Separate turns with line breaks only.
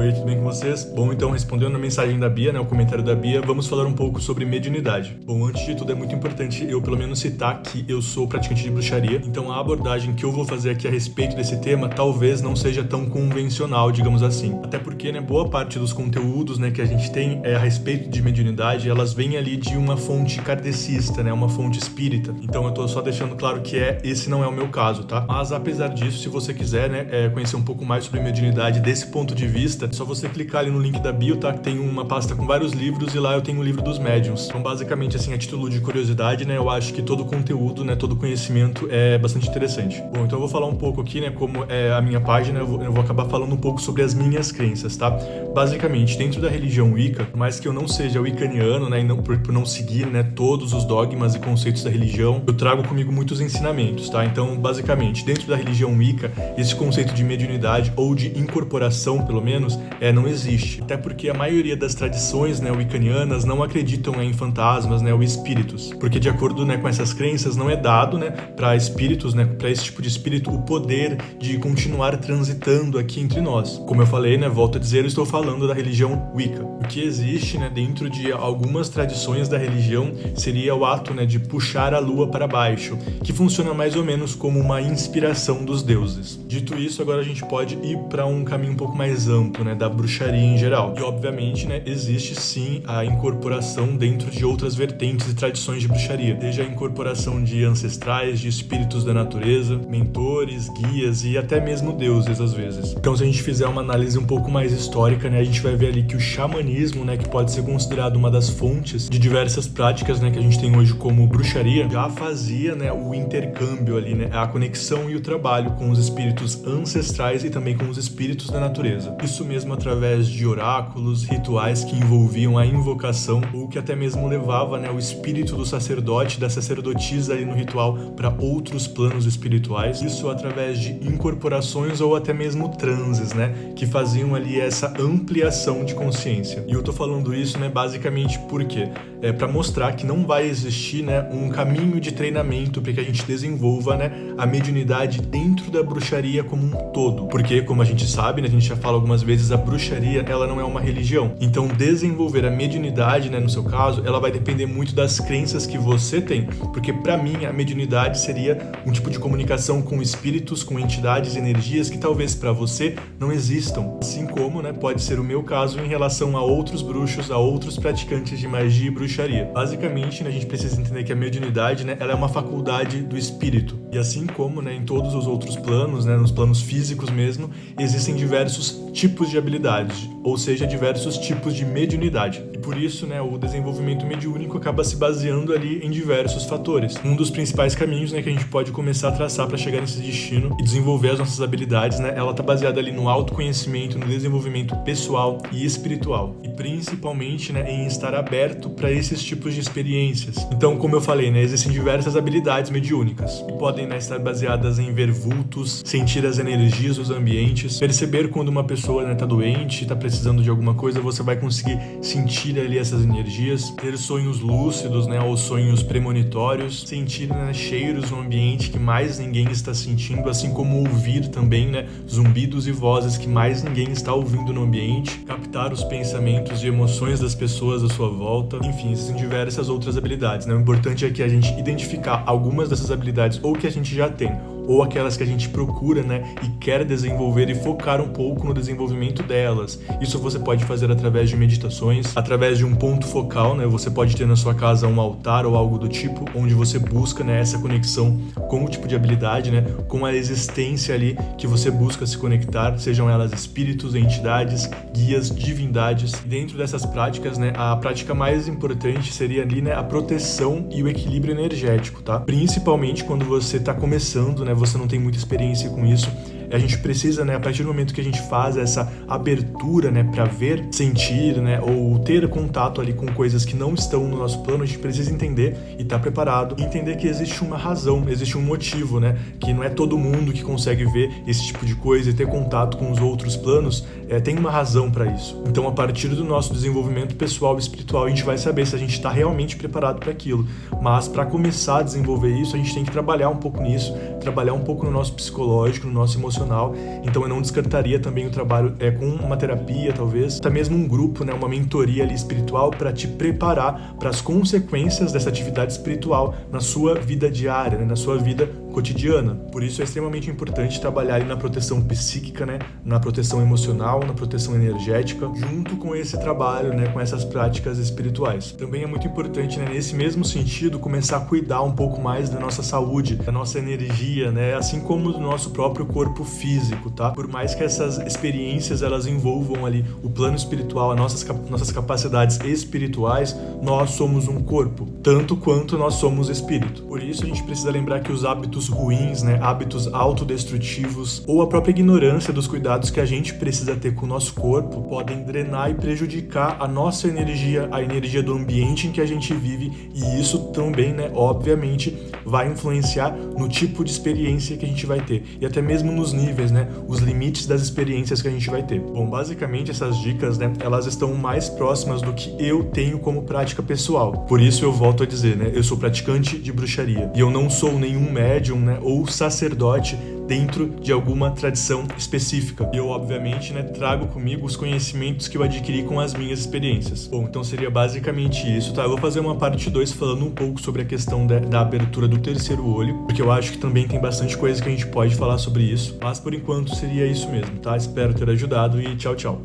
Oi, tudo bem com vocês? Bom, então, respondendo a mensagem da Bia, o comentário da Bia, vamos falar um pouco sobre mediunidade. Bom, antes de tudo, é muito importante eu, pelo menos, citar que eu sou praticante de bruxaria, então a abordagem que eu vou fazer aqui a respeito desse tema talvez não seja tão convencional, digamos assim. Até porque, boa parte dos conteúdos, que a gente tem a respeito de mediunidade, elas vêm ali de uma fonte kardecista, uma fonte espírita. Então eu tô só deixando claro que esse não é o meu caso, tá? Mas apesar disso, se você quiser, conhecer um pouco mais sobre mediunidade desse ponto de vista, é só você clicar ali no link da bio, tá? Que tem uma pasta com vários livros e lá eu tenho o livro dos médiuns. Então, basicamente, assim, a título de curiosidade, eu acho que todo o conteúdo, todo o conhecimento é bastante interessante. Bom, então eu vou falar um pouco aqui, como é a minha página, eu vou acabar falando um pouco sobre as minhas crenças, tá? Basicamente, dentro da religião Wicca, por mais que eu não seja wiccaniano, e não, por não seguir, todos os dogmas e conceitos da religião, eu trago comigo muitos ensinamentos, tá? Então, basicamente, dentro da religião Wicca, esse conceito de mediunidade ou de incorporação, pelo menos, não existe. Até porque a maioria das tradições, wiccanianas não acreditam em fantasmas, ou espíritos. Porque de acordo, com essas crenças, não é dado, para espíritos, para esse tipo de espírito, o poder de continuar transitando aqui entre nós. Como eu falei, volto a dizer, eu estou falando da religião Wicca. O que existe, dentro de algumas tradições da religião seria o ato, de puxar a lua para baixo, que funciona mais ou menos como uma inspiração dos deuses. Dito isso, agora a gente pode ir para um caminho um pouco mais amplo, da bruxaria em geral. E obviamente, existe sim a incorporação dentro de outras vertentes e tradições de bruxaria, seja a incorporação de ancestrais, de espíritos da natureza, mentores, guias e até mesmo deuses às vezes. Então, se a gente fizer uma análise um pouco mais histórica, a gente vai ver ali que o xamanismo, que pode ser considerado uma das fontes de diversas práticas, que a gente tem hoje como bruxaria, já fazia, o intercâmbio ali, a conexão e o trabalho com os espíritos ancestrais e também com os espíritos da natureza. Isso mesmo através de oráculos, rituais que envolviam a invocação ou que até mesmo levava, o espírito do sacerdote, da sacerdotisa ali no ritual para outros planos espirituais. Isso através de incorporações ou até mesmo transes, que faziam ali essa ampliação de consciência. E eu tô falando isso, basicamente porque para mostrar que não vai existir, um caminho de treinamento para que a gente desenvolva, a mediunidade dentro da bruxaria como um todo. Porque, como a gente sabe, a gente já fala algumas vezes, a bruxaria, ela não é uma religião. Então, desenvolver a mediunidade, no seu caso, ela vai depender muito das crenças que você tem. Porque, para mim, a mediunidade seria um tipo de comunicação com espíritos, com entidades, energias que talvez para você não existam. Assim como, pode ser o meu caso em relação a outros bruxos, a outros praticantes de magia e bruxaria. Basicamente, a gente precisa entender que a mediunidade, ela é uma faculdade do espírito. E assim como, em todos os outros planos, nos planos físicos mesmo, existem diversos tipos de habilidades, ou seja, diversos tipos de mediunidade. E por isso, o desenvolvimento mediúnico acaba se baseando ali em diversos fatores. Um dos principais caminhos, que a gente pode começar a traçar para chegar nesse destino e desenvolver as nossas habilidades, ela tá baseada ali no autoconhecimento, no desenvolvimento pessoal e espiritual. E principalmente, em estar aberto para esses tipos de experiências. Então, como eu falei, existem diversas habilidades mediúnicas que podem estar baseadas em ver vultos, sentir as energias dos ambientes, perceber quando uma pessoa está doente, está precisando de alguma coisa, você vai conseguir sentir ali essas energias, ter sonhos lúcidos, ou sonhos premonitórios, sentir cheiros no ambiente que mais ninguém está sentindo, assim como ouvir também, zumbidos e vozes que mais ninguém está ouvindo no ambiente, captar os pensamentos e emoções das pessoas à sua volta, enfim, existem diversas outras habilidades, O importante é que a gente identificar algumas dessas habilidades ou que a gente já tem, ou aquelas que a gente procura, e quer desenvolver e focar um pouco no desenvolvimento delas. Isso você pode fazer através de meditações, através de um ponto focal, Você pode ter na sua casa um altar ou algo do tipo, onde você busca, essa conexão com o tipo de habilidade, com a existência ali que você busca se conectar, sejam elas espíritos, entidades, guias, divindades. E dentro dessas práticas, a prática mais importante seria ali, a proteção e o equilíbrio energético, tá? Principalmente quando você está começando, você não tem muita experiência com isso. A gente precisa, a partir do momento que a gente faz essa abertura, para ver, sentir, ou ter contato ali com coisas que não estão no nosso plano, a gente precisa entender e estar preparado, e entender que existe uma razão, existe um motivo, que não é todo mundo que consegue ver esse tipo de coisa e ter contato com os outros planos, tem uma razão para isso. Então, a partir do nosso desenvolvimento pessoal e espiritual, a gente vai saber se a gente está realmente preparado para aquilo. Mas, para começar a desenvolver isso, a gente tem que trabalhar um pouco nisso, trabalhar um pouco no nosso psicológico, no nosso emocional, emocional, então eu não descartaria também o trabalho com uma terapia, talvez, até mesmo um grupo, né, uma mentoria ali espiritual para te preparar para as consequências dessa atividade espiritual na sua vida diária, né, na sua vida cotidiana. Por isso é extremamente importante trabalhar ali na proteção psíquica, né, na proteção emocional, na proteção energética, junto com esse trabalho, né, com essas práticas espirituais. Também é muito importante, né, nesse mesmo sentido, começar a cuidar um pouco mais da nossa saúde, da nossa energia, né, assim como do nosso próprio corpo físico, tá? Por mais que essas experiências elas envolvam ali o plano espiritual, as nossas capacidades espirituais, nós somos um corpo, tanto quanto nós somos espírito. Por isso a gente precisa lembrar que os hábitos ruins, né, hábitos autodestrutivos ou a própria ignorância dos cuidados que a gente precisa ter com o nosso corpo podem drenar e prejudicar a nossa energia, a energia do ambiente em que a gente vive, e isso também, né, obviamente, vai influenciar no tipo de experiência que a gente vai ter e até mesmo nos níveis, né, os limites das experiências que a gente vai ter. Bom, basicamente essas dicas, né, elas estão mais próximas do que eu tenho como prática pessoal. Por isso eu volto a dizer, né, eu sou praticante de bruxaria e eu não sou nenhum médium, né, ou sacerdote dentro de alguma tradição específica. E eu, obviamente, né, trago comigo os conhecimentos que eu adquiri com as minhas experiências. Bom, então seria basicamente isso, tá? Eu vou fazer uma parte 2 falando um pouco sobre a questão da abertura do terceiro olho, porque eu acho que também tem bastante coisa que a gente pode falar sobre isso. Mas, por enquanto, seria isso mesmo, tá? Espero ter ajudado e tchau, tchau.